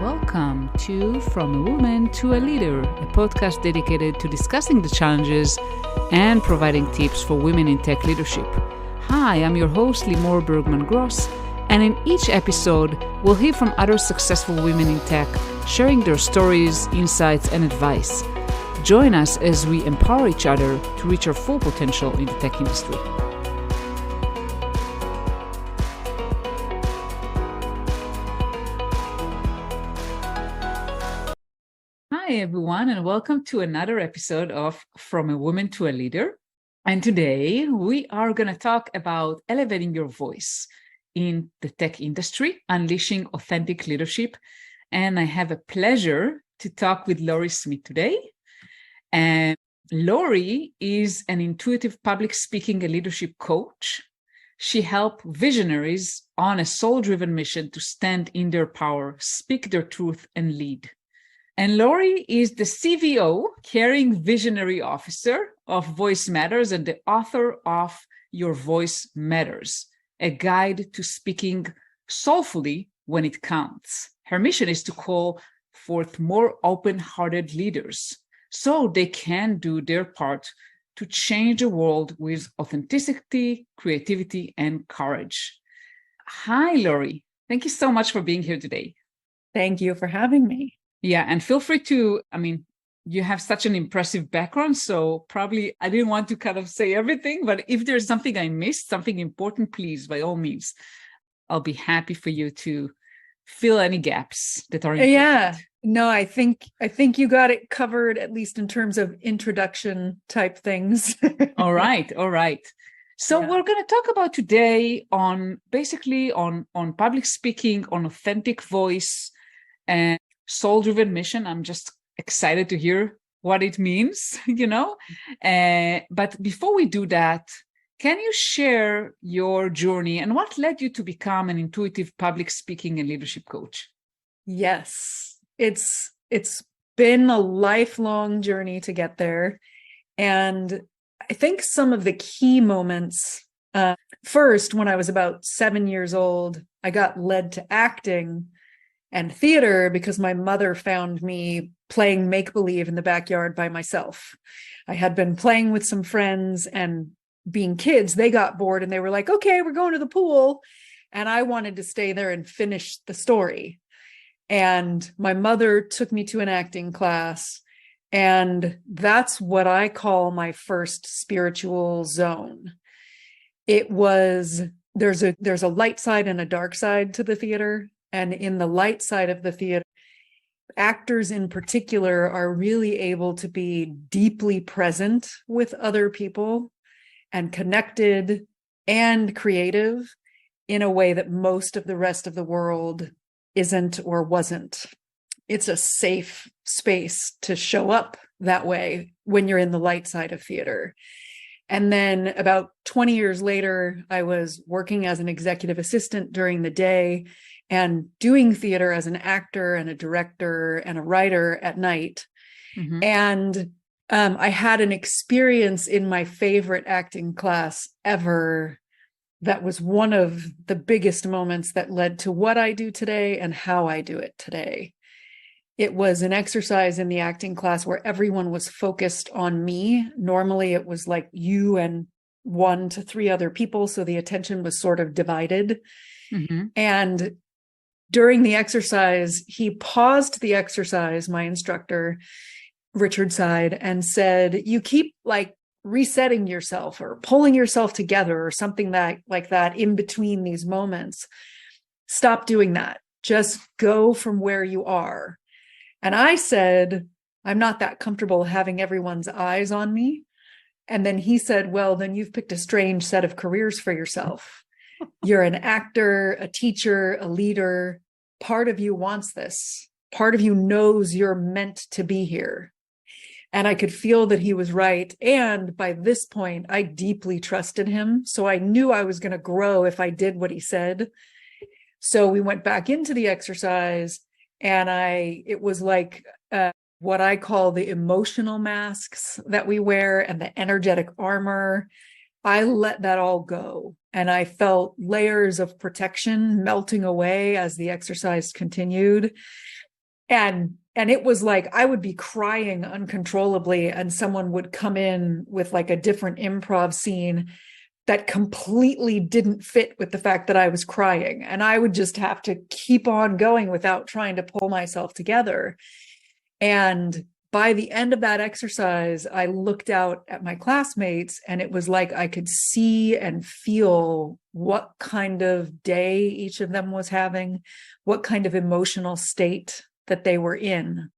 Welcome to From a Woman to a Leader, a podcast dedicated to discussing the challenges and providing tips for women in tech leadership. Hi, I'm your host, Limor Bergman-Gross, and in each episode, we'll hear from other successful women in tech, sharing their stories, insights, and advice. Join us as we empower each other to reach our full potential in the tech industry. Hi, everyone, and welcome to another episode of From a Woman to a Leader. And today we are going to talk about elevating your voice in the tech industry, unleashing authentic leadership. And I have a pleasure to talk with Lauri Smith today. And Lauri is an intuitive public speaking and leadership coach. She helps visionaries on a soul-driven mission to stand in their power, speak their truth, and lead. And Lauri is the CVO, Caring Visionary Officer of Voice Matters, and the author of Your Voice Matters, a guide to speaking soulfully when it counts. Her mission is to call forth more open-hearted leaders so they can do their part to change the world with authenticity, creativity, and courage. Hi, Lauri. Thank you so much for being here today. Thank you for having me. Yeah, and feel free to, you have such an impressive background, so probably I didn't want to kind of say everything, but if there's something I missed, something important, please, by all means, I'll be happy for you to fill any gaps that are important. Yeah, no, I think you got it covered, at least in terms of introduction type things. All right. So Yeah. we're going to talk about today on public speaking, on authentic voice, and soul-driven mission. I'm just excited to hear what it means, But before we do that, can you share your journey and what led you to become an intuitive public speaking and leadership coach? Yes, it's been a lifelong journey to get there. And I think some of the key moments, first, when I was about 7 years old, I got led to acting and theater because my mother found me playing make-believe in the backyard by myself. I had been playing with some friends, and being kids, they got bored and they were like, okay, we're going to the pool. And I wanted to stay there and finish the story. And my mother took me to an acting class. And that's what I call my first spiritual zone. It was, there's a light side and a dark side to the theater. And in the light side of the theater, actors in particular are really able to be deeply present with other people and connected and creative in a way that most of the rest of the world isn't or wasn't. It's a safe space to show up that way when you're in the light side of theater. And then about 20 years later, I was working as an executive assistant during the day and doing theater as an actor and a director and a writer at night. Mm-hmm. And I had an experience in my favorite acting class ever that was one of the biggest moments that led to what I do today and how I do it today. It was an exercise in the acting class where everyone was focused on me. Normally it was like you and 1 to 3 other people, so the attention was sort of divided. Mm-hmm. And during the exercise, he paused the exercise, my instructor, Richard Side, and said, you keep like resetting yourself or pulling yourself together or something like that in between these moments. Stop doing that. Just go from where you are. And I said, I'm not that comfortable having everyone's eyes on me. And then he said, well, then you've picked a strange set of careers for yourself. You're an actor, a teacher, a leader. Part of you wants this. Part of you knows you're meant to be here. And I could feel that he was right. And by this point, I deeply trusted him. So I knew I was going to grow if I did what he said. So we went back into the exercise, and it was like what I call the emotional masks that we wear and the energetic armor. I let that all go. And I felt layers of protection melting away as the exercise continued. And it was like I would be crying uncontrollably, and someone would come in with like a different improv scene that completely didn't fit with the fact that I was crying. And I would just have to keep on going without trying to pull myself together. And by the end of that exercise, I looked out at my classmates, and it was like I could see and feel what kind of day each of them was having, what kind of emotional state that they were in.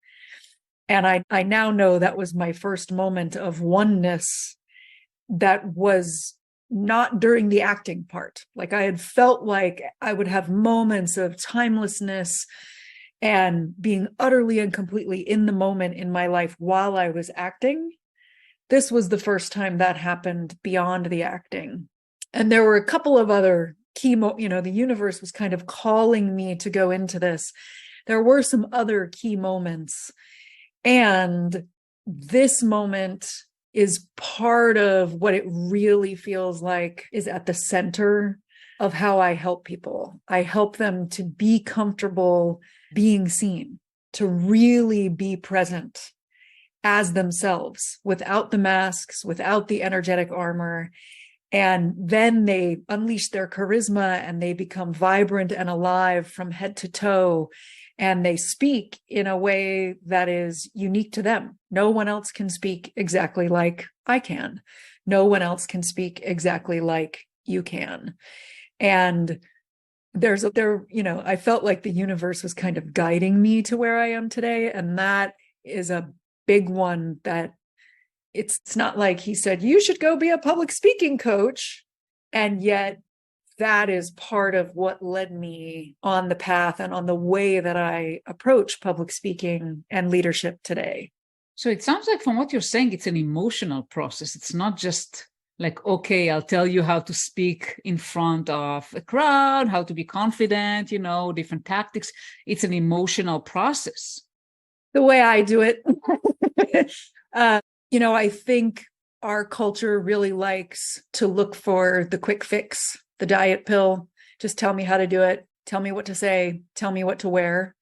And I now know that was my first moment of oneness that was not during the acting part. Like I had felt like I would have moments of timelessness and being utterly and completely in the moment in my life while I was acting. This was the first time that happened beyond the acting. And there were a couple of other the universe was kind of calling me to go into this. There were some other key moments. And this moment is part of what it really feels like is at the center of how I help people. I help them to be comfortable being seen, to really be present as themselves without the masks, without the energetic armor. And then they unleash their charisma and they become vibrant and alive from head to toe. And they speak in a way that is unique to them. No one else can speak exactly like I can. No one else can speak exactly like you can. And I felt like the universe was kind of guiding me to where I am today. And that is a big one that it's not like he said, you should go be a public speaking coach. And yet that is part of what led me on the path and on the way that I approach public speaking and leadership today. So it sounds like from what you're saying, it's an emotional process. It's not just like, okay, I'll tell you how to speak in front of a crowd, how to be confident, different tactics. It's an emotional process. The way I do it, I think our culture really likes to look for the quick fix, the diet pill. Just tell me how to do it. Tell me what to say. Tell me what to wear.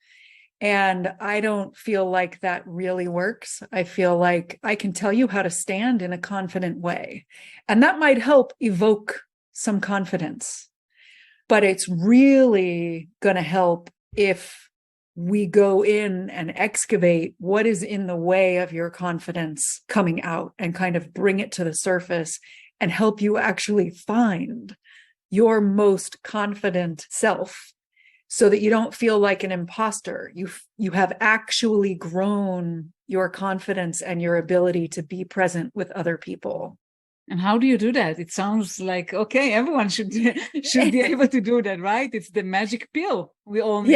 And I don't feel like that really works. I feel like I can tell you how to stand in a confident way. And that might help evoke some confidence. But it's really going to help if we go in and excavate what is in the way of your confidence coming out and kind of bring it to the surface and help you actually find your most confident self, so that you don't feel like an imposter. You have actually grown your confidence and your ability to be present with other people. And how do you do that? It sounds like, okay, everyone should be able to do that, right? It's the magic pill we all need.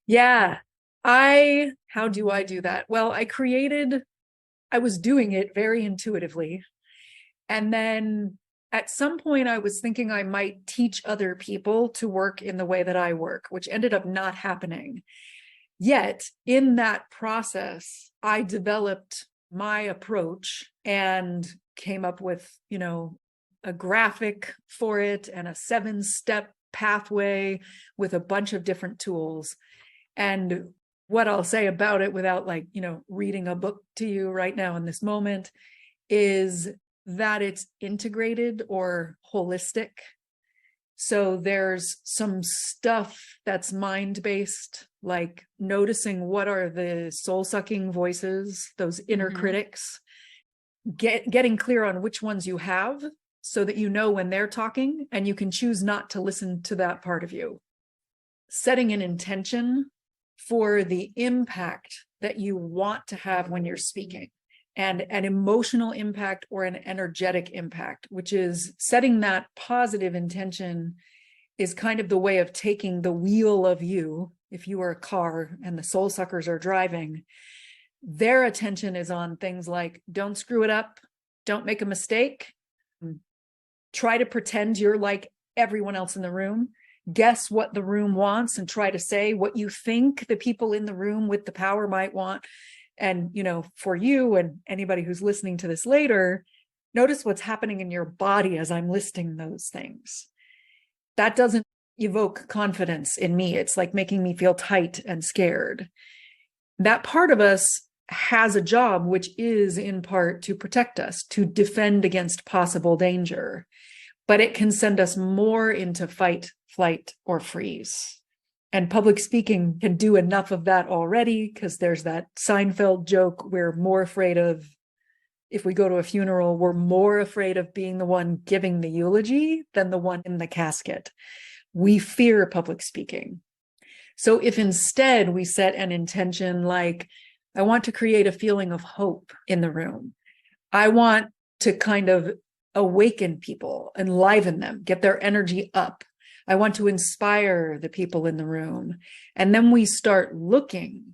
Yeah. How do I do that? Well, I was doing it very intuitively. And then at some point I was thinking I might teach other people to work in the way that I work, which ended up not happening. Yet in that process, I developed my approach and came up with, a graphic for it and a 7-step pathway with a bunch of different tools. And what I'll say about it without reading a book to you right now in this moment is that it's integrated or holistic. So there's some stuff that's mind-based, like noticing what are the soul-sucking voices, those inner critics, getting clear on which ones you have so that you know when they're talking and you can choose not to listen to that part of you. Setting an intention for the impact that you want to have when you're speaking. And an emotional impact or an energetic impact, which is setting that positive intention is kind of the way of taking the wheel of you. If you are a car and the soul suckers are driving, their attention is on things like, don't screw it up. Don't make a mistake. Try to pretend you're like everyone else in the room. Guess what the room wants and try to say what you think the people in the room with the power might want. And, for you and anybody who's listening to this later, notice what's happening in your body as I'm listing those things. That doesn't evoke confidence in me. It's like making me feel tight and scared. that part of us has a job, which is in part to protect us, to defend against possible danger, but it can send us more into fight, flight, or freeze. And public speaking can do enough of that already, because there's that Seinfeld joke, we're more afraid of, if we go to a funeral, we're more afraid of being the one giving the eulogy than the one in the casket. We fear public speaking. So if instead we set an intention like, I want to create a feeling of hope in the room. I want to kind of awaken people, enliven them, get their energy up. I want to inspire the people in the room. And then we start looking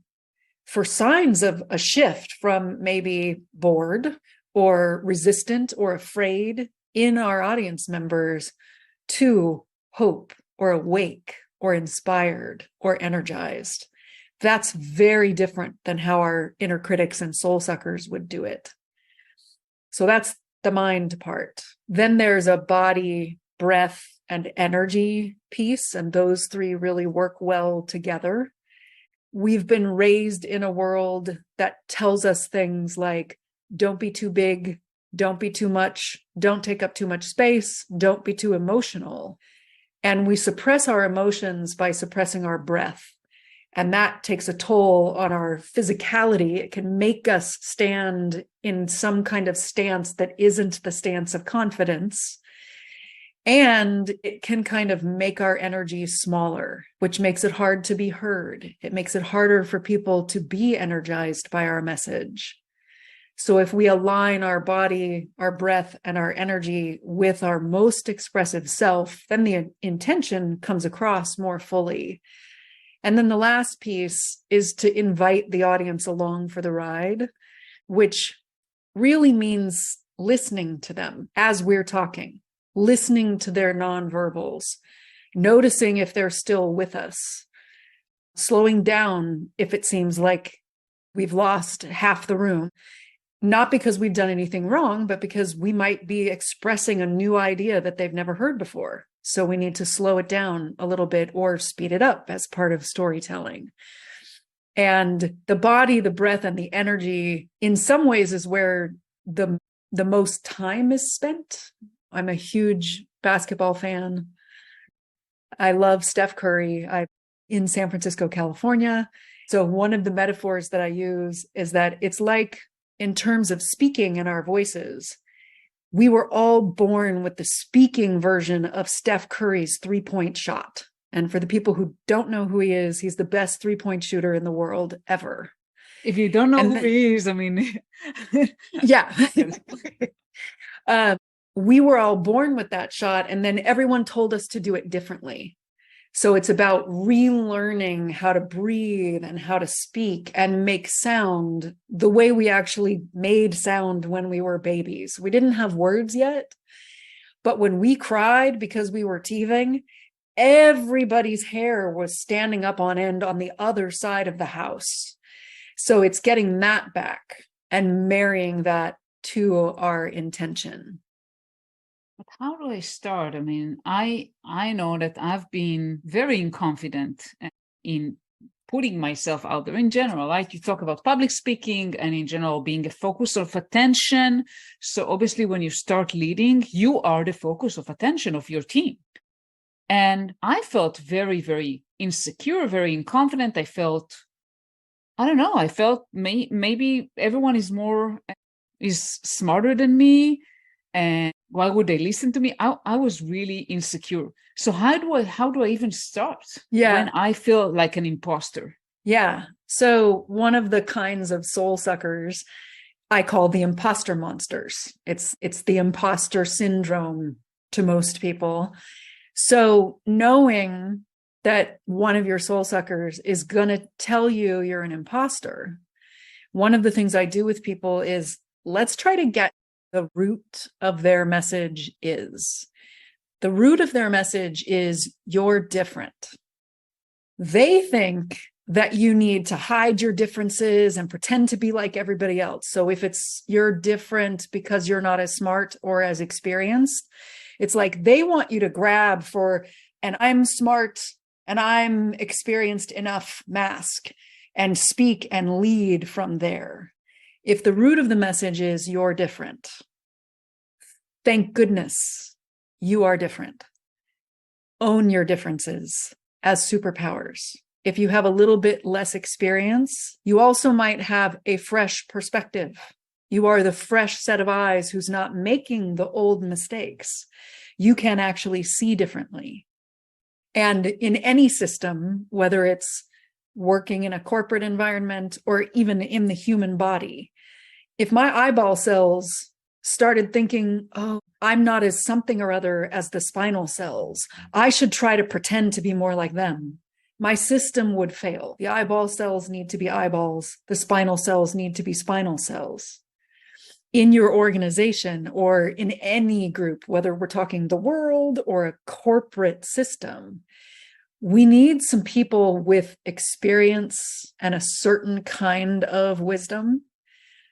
for signs of a shift from maybe bored or resistant or afraid in our audience members to hope or awake or inspired or energized. That's very different than how our inner critics and soul suckers would do it. So that's the mind part. Then there's a body, breath, and energy piece, and those three really work well together. We've been raised in a world that tells us things like, don't be too big, don't be too much, don't take up too much space, don't be too emotional. And we suppress our emotions by suppressing our breath. And that takes a toll on our physicality. It can make us stand in some kind of stance that isn't the stance of confidence. And it can kind of make our energy smaller, which makes it hard to be heard. It makes it harder for people to be energized by our message. So if we align our body, our breath, and our energy with our most expressive self, then the intention comes across more fully. And then the last piece is to invite the audience along for the ride, which really means listening to them as we're talking, listening to their nonverbals, noticing if they're still with us, slowing down if it seems like we've lost half the room, not because we've done anything wrong, but because we might be expressing a new idea that they've never heard before. So we need to slow it down a little bit or speed it up as part of storytelling. And the body, the breath, and the energy, in some ways, is where the most time is spent. I'm a huge basketball fan. I love Steph Curry. I'm in San Francisco, California. So one of the metaphors that I use is that it's like, in terms of speaking in our voices, we were all born with the speaking version of Steph Curry's three-point shot. And for the people who don't know who he is, he's the best three-point shooter in the world ever. If you don't know who he is, I mean... yeah. We were all born with that shot, and then everyone told us to do it differently. So it's about relearning how to breathe and how to speak and make sound the way we actually made sound when we were babies. We didn't have words yet, but when we cried because we were teething, everybody's hair was standing up on end on the other side of the house. So it's getting that back and marrying that to our intention. But how do I start? I mean, I know that I've been very inconfident in putting myself out there in general. Like you talk about public speaking and in general being a focus of attention. So obviously when you start leading, you are the focus of attention of your team. And I felt very, very insecure, very inconfident. I felt, I don't know, I felt maybe everyone is smarter than me. And why would they listen to me? I was really insecure. So how do I even start when I feel like an imposter? Yeah. So one of the kinds of soul suckers I call the imposter monsters. It's the imposter syndrome to most people. So knowing that one of your soul suckers is going to tell you you're an imposter, one of the things I do with people is let's try to get the root of their message is. The root of their message is you're different. They think that you need to hide your differences and pretend to be like everybody else. So if it's you're different because you're not as smart or as experienced, it's like they want you to grab for an I'm smart and I'm experienced enough mask. and speak and lead from there. If the root of the message is you're different, thank goodness you are different. Own your differences as superpowers. If you have a little bit less experience, you also might have a fresh perspective. You are the fresh set of eyes who's not making the old mistakes. You can actually see differently. And in any system, whether it's working in a corporate environment or even in the human body, if my eyeball cells started thinking, oh, I'm not as something or other as the spinal cells, I should try to pretend to be more like them, my system would fail. The eyeball cells need to be eyeballs. The spinal cells need to be spinal cells. In your organization or in any group, whether we're talking the world or a corporate system, we need some people with experience and a certain kind of wisdom.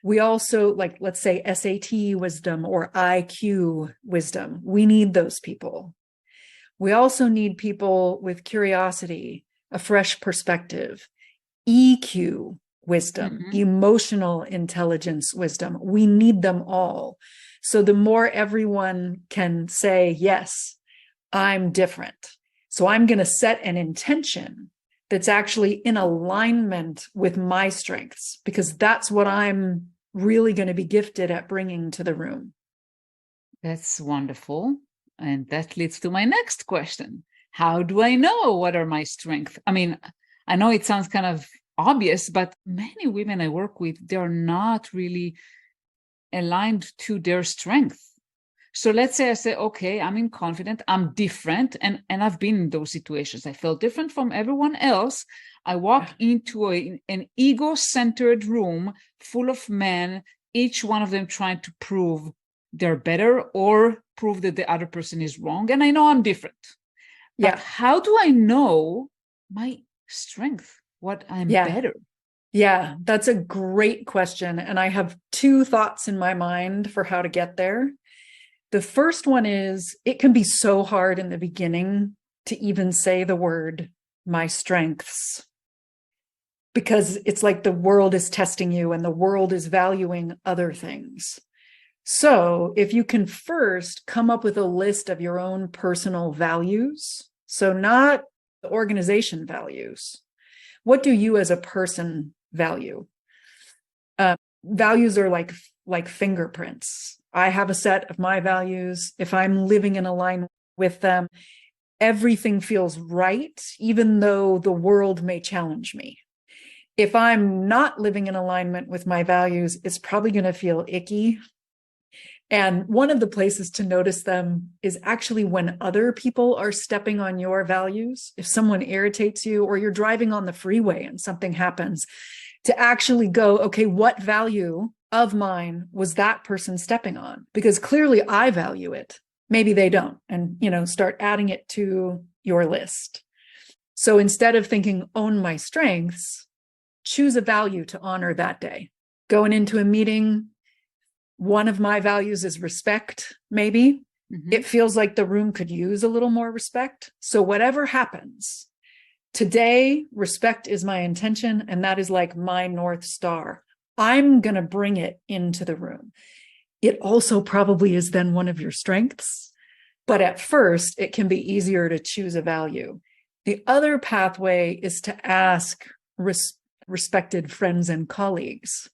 We also, like, let's say SAT wisdom or IQ wisdom. We need those people. We also need people with curiosity, a fresh perspective, EQ wisdom, emotional intelligence wisdom. We need them all. So the more everyone can say, yes, I'm different. So I'm going to set an intention that's actually in alignment with my strengths, because that's what I'm really going to be gifted at bringing to the room. That's wonderful. And that leads to my next question. How do I know what are my strengths? I mean, I know it sounds kind of obvious, but many women I work with, they're not really aligned to their strength. So let's say I say, okay, I'm confident, I'm different. And I've been in those situations. I felt different from everyone else. I walk into an ego-centered room full of men, each one of them trying to prove they're better or prove that the other person is wrong. And I know I'm different. But how do I know my strength, what I'm better? Yeah, that's a great question. And I have two thoughts in my mind for how to get there. The first one is, it can be so hard in the beginning to even say the word, my strengths, because it's like the world is testing you and the world is valuing other things. So if you can first come up with a list of your own personal values, so not the organization values, what do you as a person value? Values are like fingerprints. I have a set of my values. If I'm living in alignment with them, everything feels right, even though the world may challenge me. If I'm not living in alignment with my values, it's probably going to feel icky. And one of the places to notice them is actually when other people are stepping on your values. If someone irritates you, or you're driving on the freeway and something happens, to actually go, okay, what value of mine was that person stepping on? Because clearly I value it. Maybe they don't. And, start adding it to your list. So instead of thinking, own my strengths, choose a value to honor that day. Going into a meeting, one of my values is respect, maybe. It feels like the room could use a little more respect. So whatever happens, today, respect is my intention, and that is like my North Star. I'm going to bring it into the room. It also probably is then one of your strengths, but at first, it can be easier to choose a value. The other pathway is to ask respected friends and colleagues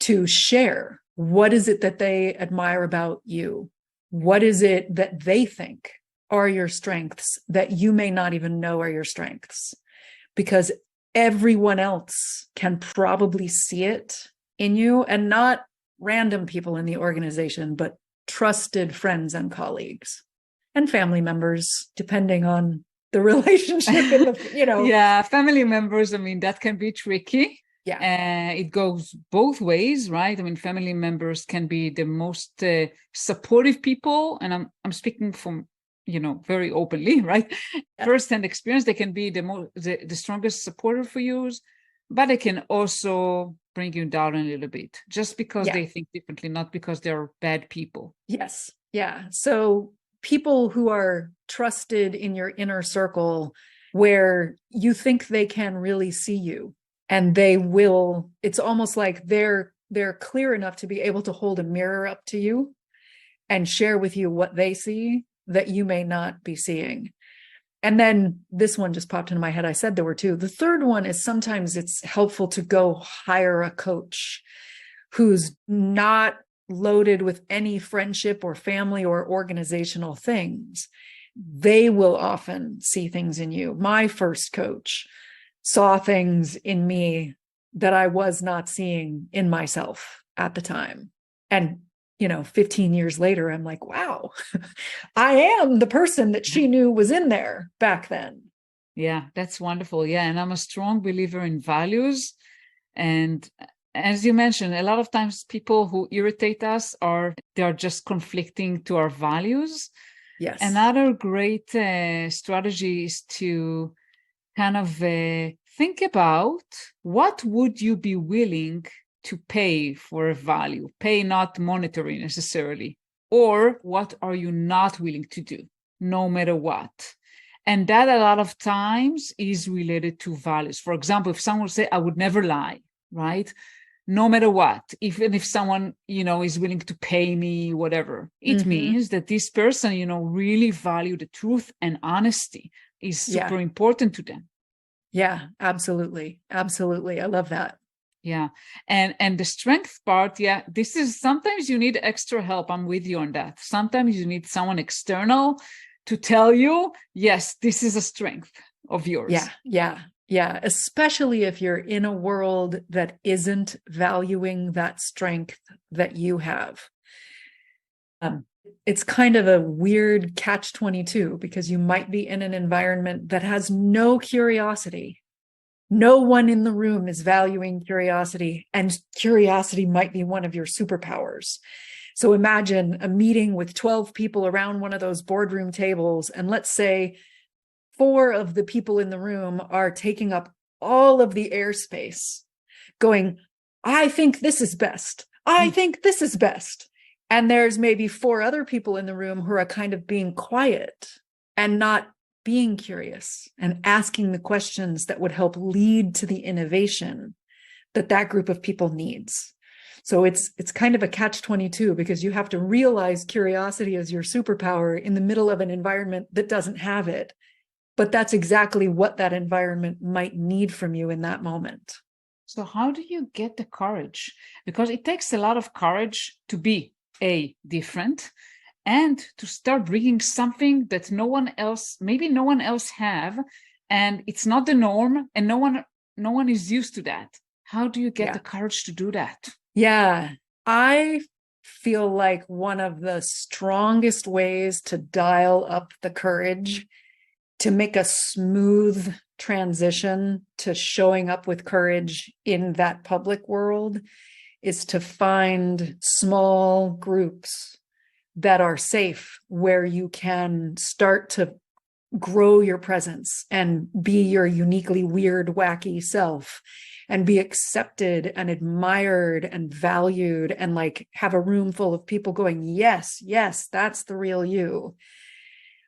to share. What is it that they admire about you? What is it that they think are your strengths that you may not even know are your strengths? Because everyone else can probably see it in you, and not random people in the organization, but trusted friends and colleagues and family members, depending on the relationship in the, Yeah, family members, that can be tricky. Yeah. It goes both ways, right? Family members can be the most supportive people, and I'm speaking from very openly, right? First-hand experience. They can be the strongest supporter for you, but they can also bring you down a little bit, just because they think differently, not because they're bad people. Yes. Yeah. So people who are trusted in your inner circle, where you think they can really see you, And it's almost like they're clear enough to be able to hold a mirror up to you and share with you what they see that you may not be seeing. And then this one just popped into my head. I said there were two. The third one is sometimes it's helpful to go hire a coach who's not loaded with any friendship or family or organizational things. They will often see things in you. My first coach saw things in me that I was not seeing in myself at the time. And 15 years later, I'm like, wow, I am the person that she knew was in there back then. Yeah, that's wonderful. Yeah. And I'm a strong believer in values. And as you mentioned, a lot of times people who irritate us they're just conflicting to our values. Yes. Another great strategy is to kind of think about what would you be willing to pay for a value, pay not monetary necessarily, or what are you not willing to do, no matter what. And that a lot of times is related to values. For example, if someone say, I would never lie, right? No matter what, even if someone, is willing to pay me, whatever, it means that this person, really value the truth and honesty is super important to them. Yeah, absolutely. Absolutely. I love that. Yeah. And the strength part, yeah, this is sometimes you need extra help. I'm with you on that. Sometimes you need someone external to tell you, yes, this is a strength of yours. Yeah. Yeah. Yeah. Especially if you're in a world that isn't valuing that strength that you have. It's kind of a weird catch-22 because you might be in an environment that has no curiosity. No one in the room is valuing curiosity, and curiosity might be one of your superpowers. So imagine a meeting with 12 people around one of those boardroom tables, and let's say 4 of the people in the room are taking up all of the airspace, going, I think this is best. I think this is best. And there's maybe 4 other people in the room who are kind of being quiet and not being curious and asking the questions that would help lead to the innovation that group of people needs. So it's kind of a catch-22 because you have to realize curiosity as your superpower in the middle of an environment that doesn't have it. But that's exactly what that environment might need from you in that moment. So how do you get the courage? Because it takes a lot of courage to be different and to start bringing something that no one else have, and it's not the norm, and no one is used to that. How do you get the courage to do that? Yeah, I feel like one of the strongest ways to dial up the courage to make a smooth transition to showing up with courage in that public world is to find small groups that are safe, where you can start to grow your presence and be your uniquely weird, wacky self and be accepted and admired and valued, and like have a room full of people going, yes, yes, that's the real you.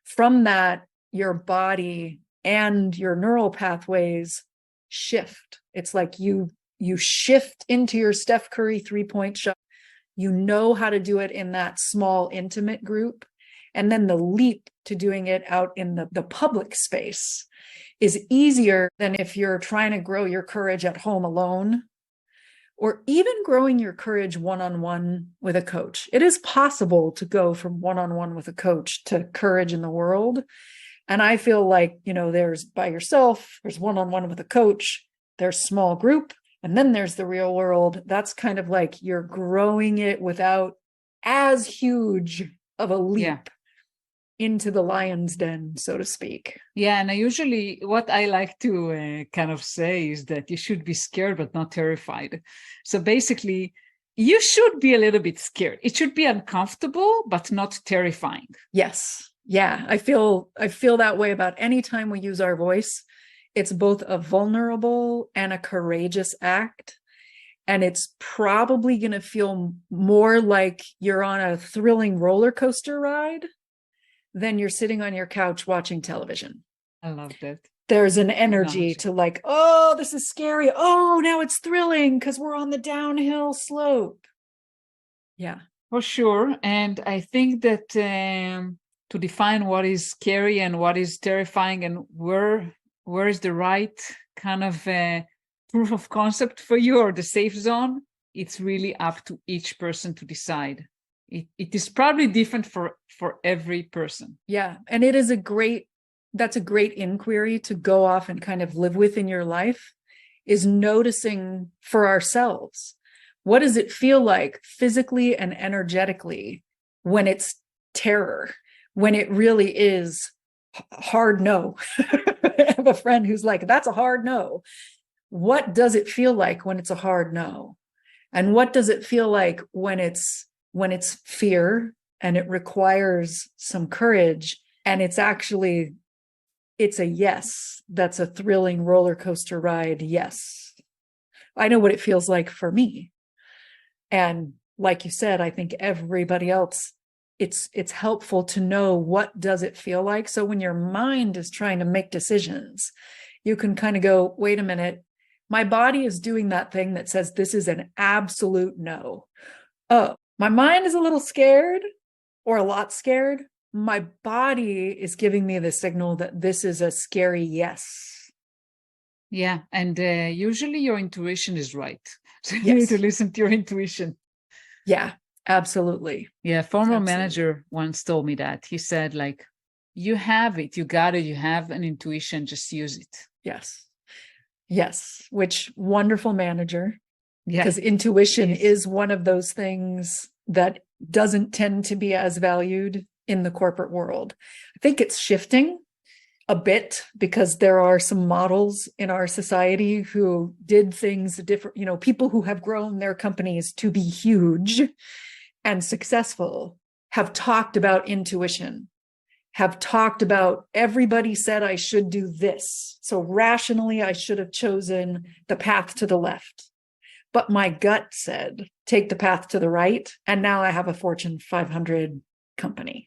From that, your body and your neural pathways shift. It's like you shift into your Steph Curry 3-point shot. You know how to do it in that small, intimate group. And then the leap to doing it out in the public space is easier than if you're trying to grow your courage at home alone, or even growing your courage one-on-one with a coach. It is possible to go from one-on-one with a coach to courage in the world. And I feel like, there's by yourself, there's one-on-one with a coach, there's small group, and then there's the real world. That's kind of like you're growing it without as huge of a leap into the lion's den, so to speak. Yeah, and what I like to kind of say is that you should be scared, but not terrified. So basically, you should be a little bit scared. It should be uncomfortable, but not terrifying. Yes. Yeah, I feel that way about any time we use our voice. It's both a vulnerable and a courageous act. And it's probably going to feel more like you're on a thrilling roller coaster ride than you're sitting on your couch watching television. I love that. there's an energy to like, oh, this is scary. Oh, now it's thrilling because we're on the downhill slope. Yeah. For sure. And I think that to define what is scary and what is terrifying and where is the right kind of proof of concept for you or the safe zone, it's really up to each person to decide. It is probably different for every person. Yeah. And it is that's a great inquiry to go off and kind of live with in your life, is noticing for ourselves. What does it feel like physically and energetically when it's terror, when it really is hard no? I have a friend who's like, that's a hard no. What does it feel like when it's a hard no? And what does it feel like when it's fear and it requires some courage and it's a yes. That's a thrilling roller coaster ride. Yes. I know what it feels like for me. And like you said, I think everybody else, it's helpful to know what does it feel like. So when your mind is trying to make decisions, you can kind of go, wait a minute, my body is doing that thing that says this is an absolute no. Oh, my mind is a little scared or a lot scared. My body is giving me the signal that this is a scary yes. Yeah. And usually your intuition is right. So you Yes. need to listen to your intuition. Yeah, absolutely. Yeah. Former manager once told me that. He said, like, you have it, you got it, you have an intuition, just use it. Yes. Yes. Which wonderful manager. Yeah. Because intuition is one of those things that doesn't tend to be as valued in the corporate world. I think it's shifting a bit because there are some models in our society who did things different, people who have grown their companies to be huge and successful have talked about intuition, have talked about everybody said I should do this. So rationally, I should have chosen the path to the left. But my gut said, take the path to the right. And now I have a Fortune 500 company.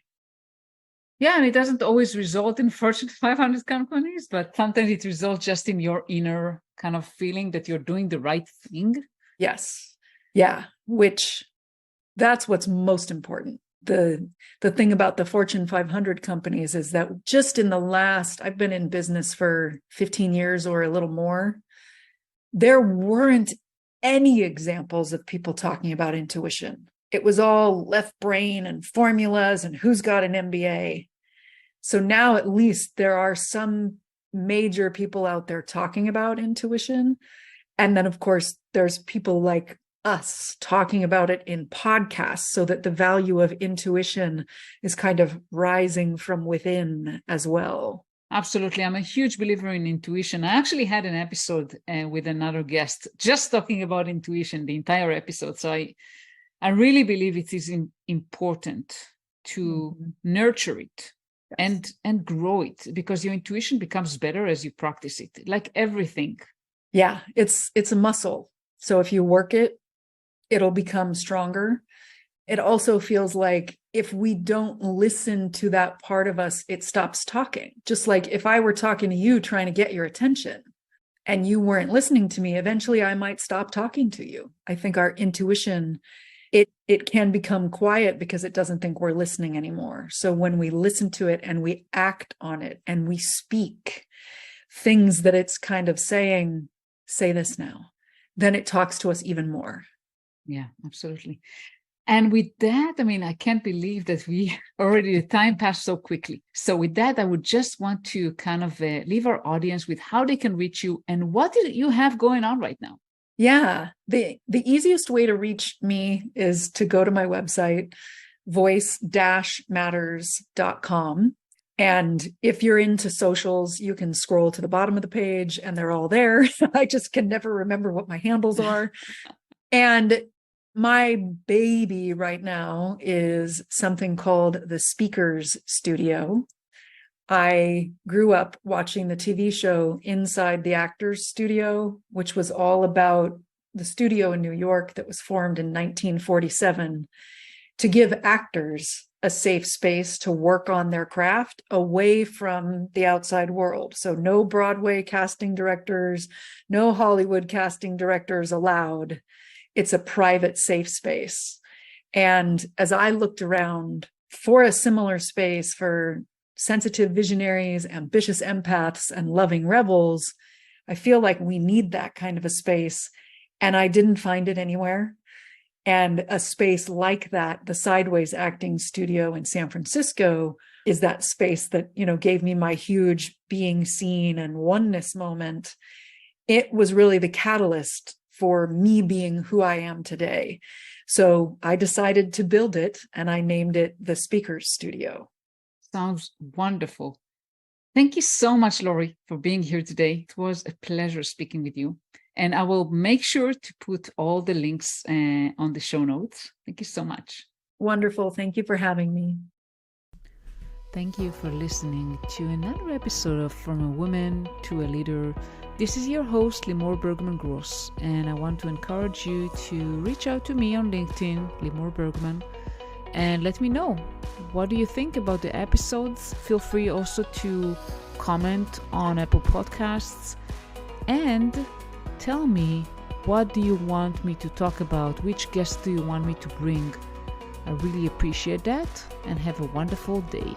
Yeah, and it doesn't always result in Fortune 500 companies, but sometimes it results just in your inner kind of feeling that you're doing the right thing. Yes. Yeah. Which that's what's most important. The thing about the Fortune 500 companies is that just in the last, I've been in business for 15 years or a little more, there weren't any examples of people talking about intuition. It was all left brain and formulas and who's got an MBA. So now at least there are some major people out there talking about intuition. And then, of course, there's people like us talking about it in podcasts so that the value of intuition is kind of rising from within as well. Absolutely. I'm a huge believer in intuition. I actually had an episode with another guest just talking about intuition, the entire episode. So I really believe it is important to nurture it. Yes. And grow it, because your intuition becomes better as you practice it, like everything. Yeah, it's a muscle. So if you work it, it'll become stronger. It also feels like if we don't listen to that part of us, it stops talking. Just like if I were talking to you, trying to get your attention, and you weren't listening to me, eventually I might stop talking to you. I think our intuition, it can become quiet because it doesn't think we're listening anymore. So when we listen to it and we act on it and we speak things that it's kind of saying, say this now, then it talks to us even more. Yeah, absolutely. And with that, I mean, I can't believe that the time passed so quickly. So with that, I would just want to kind of leave our audience with how they can reach you and what you have going on right now. Yeah, the easiest way to reach me is to go to my website, voice-matters.com. And if you're into socials, you can scroll to the bottom of the page and they're all there. I just can never remember what my handles are. And my baby right now is something called the Speakers Studio. I grew up watching the TV show Inside the Actors Studio, which was all about the studio in New York that was formed in 1947 to give actors a safe space to work on their craft away from the outside world. So no Broadway casting directors, no Hollywood casting directors allowed. It's a private, safe space. And as I looked around for a similar space for sensitive visionaries, ambitious empaths, and loving rebels, I feel like we need that kind of a space. And I didn't find it anywhere. And a space like that, the Sideways Acting Studio in San Francisco, is that space that, gave me my huge being seen and oneness moment. It was really the catalyst for me being who I am today. So I decided to build it, and I named it the Speakers Studio. Sounds wonderful. Thank you so much, Lauri, for being here today. It was a pleasure speaking with you. And I will make sure to put all the links on the show notes. Thank you so much. Wonderful. Thank you for having me. Thank you for listening to another episode of From a Woman to a Leader. This is your host, Limor Bergman-Gross, and I want to encourage you to reach out to me on LinkedIn, Limor Bergman, and let me know. What do you think about the episodes? Feel free also to comment on Apple Podcasts and tell me, what do you want me to talk about? Which guests do you want me to bring? I really appreciate that, and have a wonderful day.